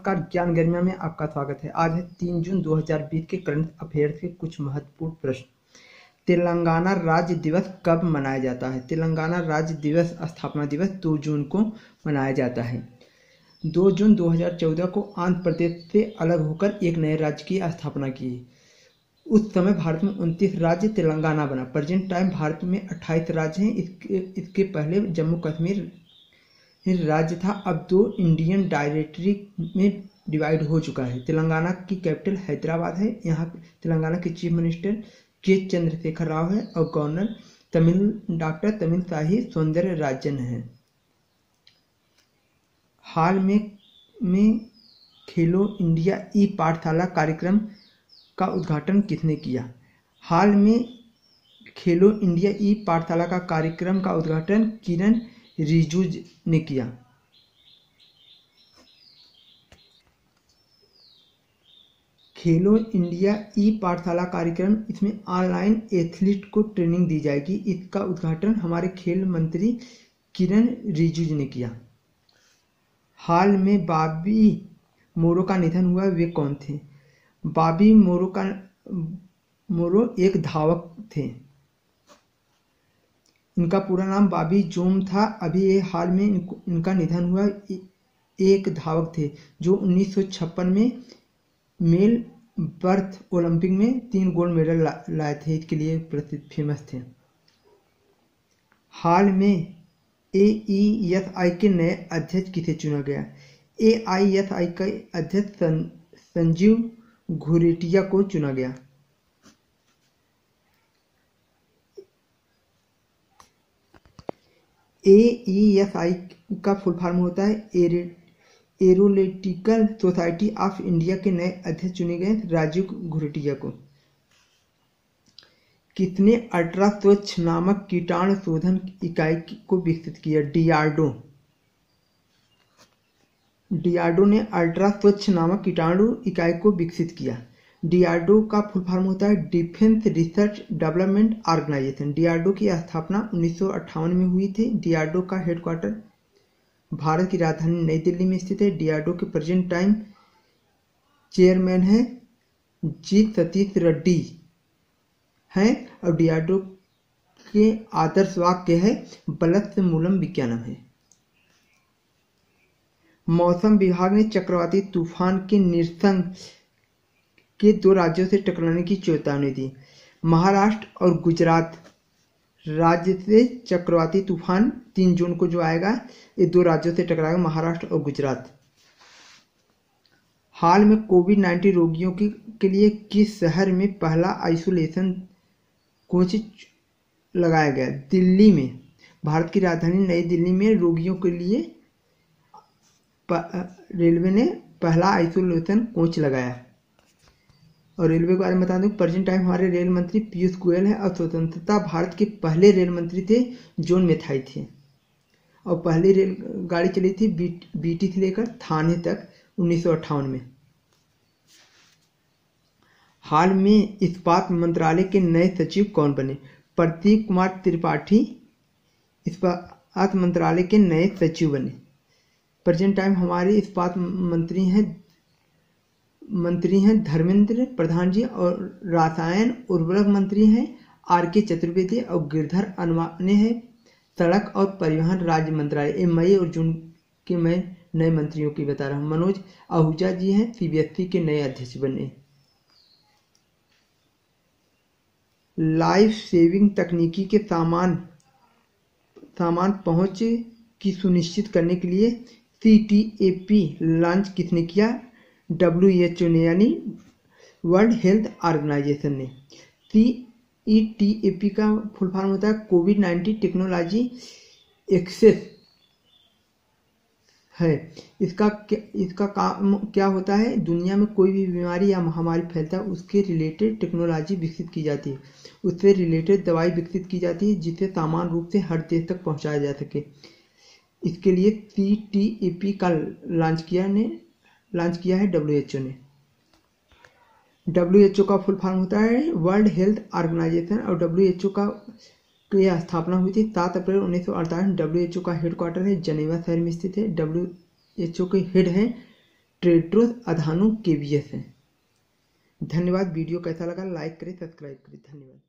नमस्कार, ज्ञान गरिमा में आपका स्वागत है। आज है 3 जून 2020 के करंट अफेयर्स के कुछ महत्वपूर्ण प्रश्न। तेलंगाना राज्य दिवस कब मनाया जाता है? तेलंगाना राज्य दिवस स्थापना दिवस 2 जून को मनाया जाता है। 2 जून 2014 को आंध्र प्रदेश से अलग होकर एक नए राज्य की स्थापना की। उस समय भारत में 29 राज्य तेलंगाना बना। प्रेजेंट टाइम भारत में 28 राज्य हैं। इसके पहले जम्मू कश्मीर राज्य था, अब 2 इंडियन टेरिटरी में डिवाइड हो चुका है। तेलंगाना की कैपिटल हैदराबाद है। यहाँ तेलंगाना के चीफ मिनिस्टर के चंद्रशेखर राव है और गवर्नर डॉक्टर तमिलसाई सौंदरराजन है। हाल में खेलो इंडिया ई पाठशाला कार्यक्रम का उद्घाटन किसने किया? हाल में खेलो इंडिया ई पाठशाला का कार्यक्रम का उद्घाटन किरण रिजिजू ने किया। खेलो इंडिया ई पाठशाला कार्यक्रम, इसमें ऑनलाइन एथलीट को ट्रेनिंग दी जाएगी। इसका उद्घाटन हमारे खेल मंत्री किरण रिजिजू ने किया। हाल में बॉबी मोरो का निधन हुआ, वे कौन थे? बॉबी मोरो एक धावक थे। इनका पूरा नाम बॉबी जोम था। अभी ये हाल में इनका निधन हुआ। एक धावक थे जो 1956 में मेल बर्थ ओलंपिक में 3 गोल्ड मेडल लाए थे। इसके लिए प्रसिद्ध फेमस थे। हाल में AESI के नए अध्यक्ष किसे चुना गया? AISI के अध्यक्ष संजीव घुरेटिया को चुना गया। AESI का फुल फॉर्म होता है एरोनॉटिकल सोसाइटी ऑफ इंडिया के नए अध्यक्ष चुने गए राजीव घुरेटिया को। किसने अल्ट्रा स्वच्छ नामक कीटाणु शोधन इकाई को विकसित किया? डीआरडीओ ने अल्ट्रा स्वच्छ नामक कीटाणु इकाई को विकसित किया। डीआरडीओ का फुल फॉर्म होता है defence research development organisation. DRDO की स्थापना 1958 में हुई थी। डीआरडीओ का हेडक्वार्टर भारत की राजधानी नई दिल्ली में स्थित है। डीआरडीओ के प्रेजेंट टाइम चेयरमैन है जी सतीश रेड्डी हैं और डीआरडीओ के आदर्श वाक्य है बलस्य मूलम विज्ञानम है। मौसम विभाग ने चक्रवाती तूफान के निरसन के 2 राज्यों से टकराने की चेतावनी दी। महाराष्ट्र और गुजरात राज्य से चक्रवाती तूफान 3 जून को जो आएगा, ये 2 राज्यों से टकराएगा, महाराष्ट्र और गुजरात। हाल में कोविड-19 रोगियों के लिए किस शहर में पहला आइसोलेशन कोच लगाया गया? दिल्ली में। भारत की राजधानी नई दिल्ली में रोगियों के लिए रेलवे ने पहला आइसोलेशन कोच लगाया। और रेलवे के बारे में बता दूं, प्रेजेंट टाइम हमारे रेल मंत्री पीयूष गोयल है और स्वतंत्रता भारत के पहले रेल मंत्री थे जॉन मैथाई थे। और पहली रेलगाड़ी चली थी बीटी से लेकर थाने तक 1958 में। हाल में इस्पात मंत्रालय के नए सचिव कौन बने? प्रदीप कुमार त्रिपाठी इस्पात मंत्रालय के नए सचिव बने। प्रेजेंट टाइम हमारे इस्पात मंत्री हैं धर्मेंद्र प्रधान जी और रसायन उर्वरक मंत्री हैं RK चतुर्वेदी और गिरधर अनवाने हैं सड़क और परिवहन राज्य मंत्रालय। मई और जून के मैं नए मंत्रियों की बता रहा हूँ। मनोज आहूजा जी हैं CBSE के नए अध्यक्ष बने। लाइफ सेविंग तकनीकी के सामान पहुंच की सुनिश्चित करने के लिए CTAP लॉन्च किसने किया? WHO ने, यानी वर्ल्ड हेल्थ ऑर्गेनाइजेशन ने। CTAP का फुल फॉर्म होता है कोविड-19 टेक्नोलॉजी एक्सेस है। इसका काम क्या होता है? दुनिया में कोई भी बीमारी या महामारी फैलता है उसके रिलेटेड टेक्नोलॉजी विकसित की जाती है, उससे रिलेटेड दवाई विकसित की जाती है जिसे समान रूप से हर देश तक पहुंचाया जा सके। इसके लिए CTAP का लॉन्च किया है WHO ने। WHO का फुल फॉर्म होता है वर्ल्ड हेल्थ ऑर्गेनाइजेशन और WHO की स्थापना हुई थी 7 अप्रैल 1948। WHO का हेडक्वार्टर है जनेवा शहर में स्थित है। WHO के हेड हैं टेड्रोस अधानोम गेब्रियस हैं। धन्यवाद। वीडियो कैसा लगा लाइक करें, सब्सक्राइब करें। धन्यवाद।